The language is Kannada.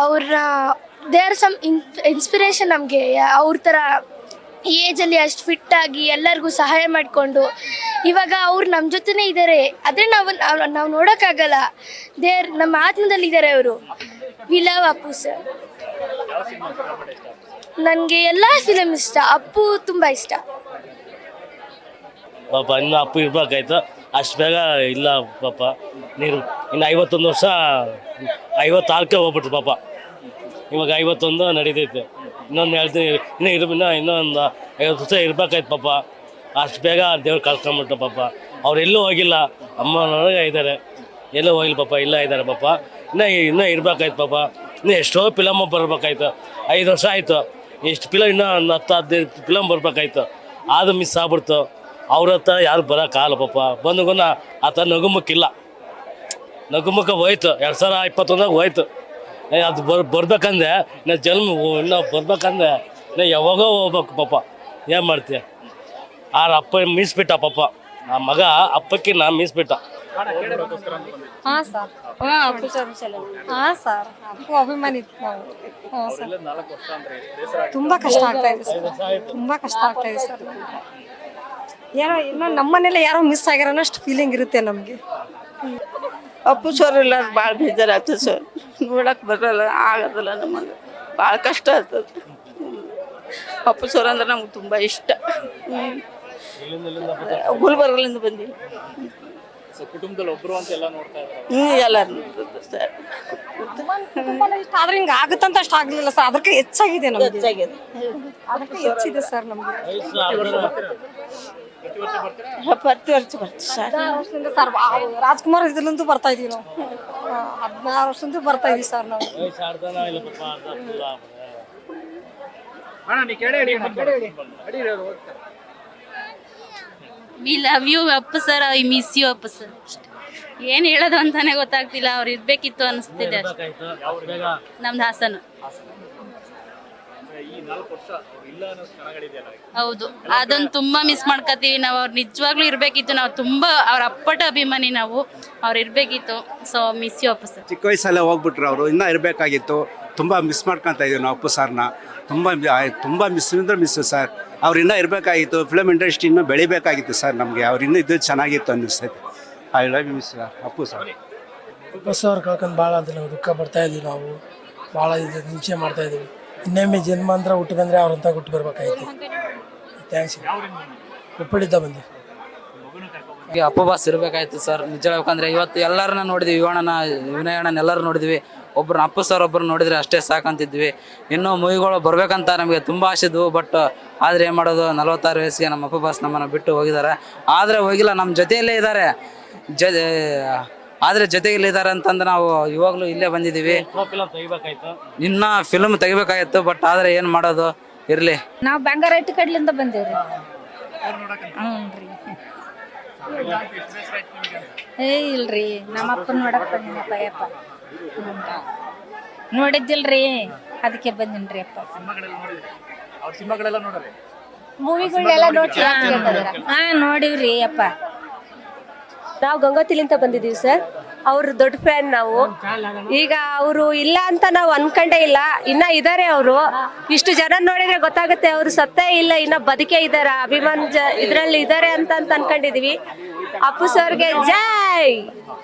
ಅವ್ರ ದೇ ಆರ್ ಸಮ್ ಇನ್ಸ್ಪಿರೇಷನ್ ನಮಗೆ. ಅವ್ರ ಥರ ಏಜಲ್ಲಿ ಅಷ್ಟು ಫಿಟ್ ಆಗಿ ಎಲ್ಲರಿಗೂ ಸಹಾಯ ಮಾಡಿಕೊಂಡು ಇವಾಗ ಅವ್ರು ನಮ್ಮ ಜೊತೆನೇ ಇದ್ದಾರೆ. ಅದೇ ನಾವು ನೋಡೋಕ್ಕಾಗಲ್ಲ. ನಮ್ಮ ಆತ್ಮದಲ್ಲಿ ಇದ್ದಾರೆ ಅವರು. We love Appu sir. ನನಗೆ ಎಲ್ಲ ಫಿಲಮ್ ಇಷ್ಟ, ಅಪ್ಪು ತುಂಬ ಇಷ್ಟ. ಪಾಪ ಇನ್ನು ಅಪ್ಪು ಇರ್ಬೇಕಾಯ್ತು, ಅಷ್ಟು ಬೇಗ ಇಲ್ಲ ಪಾಪ. ನೀರು ಇನ್ನು 51 ವರ್ಷ 54ಕ್ಕೆ ಹೋಗ್ಬಿಟ್ರು ಪಾಪ. ಇವಾಗ 51 ನಡೀತೈತೆ. ಇನ್ನೊಂದು ಹೇಳ್ತೀನಿ, ಇನ್ನೊಂದು 50 ವರ್ಷ ಇರ್ಬೇಕಾಯ್ತು ಪಾಪ. ಅಷ್ಟು ಬೇಗ ದೇವ್ರು ಕಳ್ಕೊಂಬಿಟ್ರು ಪಾಪ. ಅವ್ರು ಎಲ್ಲೂ ಹೋಗಿಲ್ಲ, ಅಮ್ಮನೊಳಗೆ ಇದ್ದಾರೆ, ಎಲ್ಲೂ ಹೋಗಿಲ್ಲ ಪಾಪ, ಇಲ್ಲ ಇದ್ದಾರೆ ಪಾಪ. ಇನ್ನೂ ಇರ್ಬೇಕಾಯ್ತು ಪಾಪ. ಇನ್ನೂ ಎಷ್ಟೋ ಫಿಲಮ್ ಬರ್ಬೇಕಾಯ್ತು. 5 ವರ್ಷ ಆಯಿತು, ಎಷ್ಟು ಇನ್ನೂ 10-15 ಫಿಲಮ್ ಬರ್ಬೇಕಾಯ್ತು. ಅದು ಮಿಸ್ ಆಗ್ಬಿಡ್ತು. ಅವ್ರ ಹತ್ರ ಯಾರು ಬರೋಕ್ಕಾಗಲ್ಲ ಪಾಪ. ಬಂದುಗುನ ಆ ಥರ ನಗುಮುಖಿಲ್ಲ, ನಗುಮುಖ ಹೋಯ್ತು. 2021 ಹೋಯ್ತು. ಅದು ಬರ್ಬೇಕಂದ್ರೆ ನಾ ಇನ್ನೂ ಬರ್ಬೇಕಂದ್ರೆ ನಾ ಯಾವಾಗೋ ಹೋಗ್ಬೇಕು ಪಾಪ. ಏನು ಮಾಡ್ತೀಯ? ಅಪ್ಪ ಮೀಸ್ಬಿಟ್ಟ ಪಾಪ. ಆ ಮಗ ಅಪ್ಪಕ್ಕೆ ನಾ ಮೀಸ್ಬಿಟ್ಟ. ಹಾಂ ಸರ್, ಅಪ್ಪು ಸರ್ ಅಪ್ಪು ಅಭಿಮಾನಿ ನಾವು. ತುಂಬ ಕಷ್ಟ ಆಗ್ತಾ ಇದೆ ಸರ್, ತುಂಬ ಕಷ್ಟ ಆಗ್ತಾ ಇದೆ ಸರ್. ಏನೋ ಇನ್ನೂ ನಮ್ಮನೇಲೆ ಯಾರೋ ಮಿಸ್ ಆಗ್ಯಾರ ಅನ್ನೋಷ್ಟು ಫೀಲಿಂಗ್ ಇರುತ್ತೆ ನಮಗೆ. ಅಪ್ಪು ಸರ್ ಇಲ್ಲ ಭಾಳ ಬೇಜಾರಾಗ್ತದೆ ಸರ್. ನೋಡಕ್ಕೆ ಬರಲ್ಲ, ಆಗೋದಿಲ್ಲ ನಮಗೆ, ಭಾಳ ಕಷ್ಟ ಆಗ್ತದೆ. ಅಪ್ಪು ಸರ್ ಅಂದ್ರೆ ನಮ್ಗೆ ತುಂಬ ಇಷ್ಟ. ಗುಲ್ಬರ್ಗಲಿಂದ ಬಂದೀವಿ. ಕುಟುಂಬದಲ್ಲಿ ಒಬ್ರು ಅಂತ ಎಲ್ಲ ನೋಡ್ತಾ ಇದ್ದಾರೆ. ಎಲ್ಲರೂ ಸರ್. ಇಷ್ಟ ಆದ್ರೆ ಹಿಂಗೆ ಆಗುತ್ತಂತ ಅಷ್ಟು ಆಗಲಿಲ್ಲ ಸರ್. ಅದಕ್ಕೆ ಹೆಚ್ಚಾಗಿದೆ ನಮಗೆ, ಅದಕ್ಕೆ ಹೆಚ್ಚಿದೆ ಸರ್ ನಮಗೆ. ಪ್ರತಿ ವರ್ಷ ಬರ್ತೀವಿ ಸರ್. ಸರ್ ರಾಜ್ಕುಮಾರ್ ಇದ್ರಲ್ಲಂತೂ ಬರ್ತಾ ಇದೀವಿ ನಾವು. 16 ವರ್ಷದಂತೂ ಬರ್ತಾ ಇದೀವಿ ಸರ್ ನಾವು. We love you Appu sir, I miss you Appu sir. ಏನು ಹೇಳೋದು ಅಂತಾನೆ ಗೊತ್ತಾಗ್ತಿಲ್ಲ. ಅವ್ರು ಇರ್ಬೇಕಿತ್ತು ಅನಿಸ್ತಿದೆ ಅಷ್ಟೇ. ನಮ್ದು ಹಾಸನ. ಹೌದು, ಅದನ್ನ ತುಂಬಾ ಮಿಸ್ ಮಾಡ್ಕೋತೀವಿ ನಾವು. ಅವ್ರು ನಿಜವಾಗ್ಲೂ ಇರ್ಬೇಕಿತ್ತು. ನಾವು ತುಂಬಾ ಅವ್ರ ಅಪ್ಪಟ ಅಭಿಮಾನಿ ನಾವು. ಅವ್ರು ಇರ್ಬೇಕಿತ್ತು. So miss you Appu sir. ಚಿಕ್ಕ ವಯಸ್ಸಲ್ಲೇ ಹೋಗ್ಬಿಟ್ರು ಅವರು. ಇನ್ನೂ ಇರಬೇಕಾಗಿತ್ತು. ತುಂಬ ಮಿಸ್ ಮಾಡ್ಕೊತಾ ಇದೀವಿ ನಾವು ಅಪ್ಪು ಸರ್ನ. ತುಂಬ ಮಿಸ್ ಸರ್. ಅವ್ರು ಇನ್ನೂ ಇರಬೇಕಾಗಿತ್ತು. ಫಿಲಮ್ ಇಂಡಸ್ಟ್ರಿ ಇನ್ನೂ ಬೆಳಿಬೇಕಾಗಿತ್ತು ಸರ್. ನಮಗೆ ಅವ್ರು ಇನ್ನೂ ಇದ್ದು ಚೆನ್ನಾಗಿತ್ತು ಅನ್ನಿಸ್ತೈತೆ. I love you miss Appu sir. Appu sir ಕಳ್ಕೊಂಡು ಭಾಳ ಅಂತ ನಾವು ದುಃಖ ಪಡ್ತಾ ಇದ್ದೀವಿ. ನಾವು ಭಾಳ ನಿರೀಕ್ಷೆ ಮಾಡ್ತಾ ಇದ್ದೀವಿ. ಇನ್ನೊಮ್ಮೆ ಜನ್ಮಾಂತರ ಹುಟ್ಟು ಬಂದರೆ ಅವ್ರಂತ ಹುಟ್ಟು ಬರ್ಬೇಕಾಯ್ತು. ಥ್ಯಾಂಕ್ಸ್. ಹುಬ್ಬಳ್ಳಿದ್ದ ಬಂದೆ. ಅಪ್ಪು ಬಾಸ್ ಇರಬೇಕಾಯ್ತು ಸರ್. ನಿಜ ಹೇಳ್ಬೇಕಂದ್ರೆ ಇವತ್ತು ಎಲ್ಲರನ್ನ ನೋಡಿದ್ವಿ. ವಿನಯ್ ಅಣ್ಣನ ಎಲ್ಲರೂ ನೋಡಿದ್ವಿ. ಒಬ್ಬರನ್ನ ಅಪ್ಪು ಸರ್ ಒಬ್ಬರು ನೋಡಿದ್ರೆ ಅಷ್ಟೇ ಸಾಕಂತಿದ್ವಿ. ಇನ್ನೂ ಮೂವಿಗಳು ಬರ್ಬೇಕಂತ ನಮಗೆ ತುಂಬ ಆಸೆ ಇದ್ವು. ಬಟ್ ಆದರೆ ಏನು ಮಾಡೋದು, 46 ವಯಸ್ಸಿಗೆ ನಮ್ಮ ಅಪ್ಪು ಬಾಸ್ ನಮ್ಮನ್ನು ಬಿಟ್ಟು ಹೋಗಿದ್ದಾರೆ. ಆದರೆ ಹೋಗಿಲ್ಲ, ನಮ್ಮ ಜೊತೆಯಲ್ಲೇ ಇದ್ದಾರೆ. ಆದರೆ ಜೊತೆಗಿಲ್ಲಿದ್ದಾರೆ ಅಂತಂದ್ರೆ ನಾವು ಇವಾಗಲೂ ಇಲ್ಲೇ ಬಂದಿದ್ದೀವಿ. ಇನ್ನ ಫಿಲ್ಮ್ ತೆಗಿಬೇಕಾಗಿತ್ತು. ಬಟ್ ಆದರೆ ಏನು ಮಾಡೋದು, ಇರಲಿ. ನಾವು ಬಂಗಾರಟ್ಟಿ ಕಡ್ಲಿಂದ ಬಂದೇವ್ರಿ. ಇಲ್ರಿ, ನಮ್ಮ ಅಪ್ಪನ ನೋಡಕ್ ಬಂದಿನಪ್ಪ. ಯಪ್ಪ ನೋಡಿದ್ದಿಲ್ರಿ, ಅದಕ್ಕೆ ಬಂದಿನ್ರಿ ಅಪ್ಪ. ಮೂವಿಗಳೆಲ್ಲ ನೋಡಿವ್ರಿ ಅಪ್ಪ. ನಾವು ಗಂಗೋತಿಲಿಂದ ಬಂದಿದ್ದೀವಿ ಸರ್. ಅವ್ರ ದೊಡ್ಡ ಫ್ಯಾನ್ ನಾವು. ಈಗ ಅವರು ಇಲ್ಲ ಅಂತ ನಾವು ಅನ್ಕೊಂಡೇ ಇಲ್ಲ. ಇನ್ನ ಇದಾರೆ ಅವರು. ಇಷ್ಟು ಜನ ನೋಡಿದ್ರೆ ಗೊತ್ತಾಗುತ್ತೆ ಅವರು ಸತ್ತೇ ಇಲ್ಲ, ಇನ್ನ ಬದುಕೇ ಇದಾರ. ಅಭಿಮಾನ ಇದ್ರಲ್ಲಿ ಇದಾರೆ ಅಂತ ಅನ್ಕೊಂಡಿದೀವಿ. ಅಪ್ಪು ಸರ್ಗೆ ಜೈ.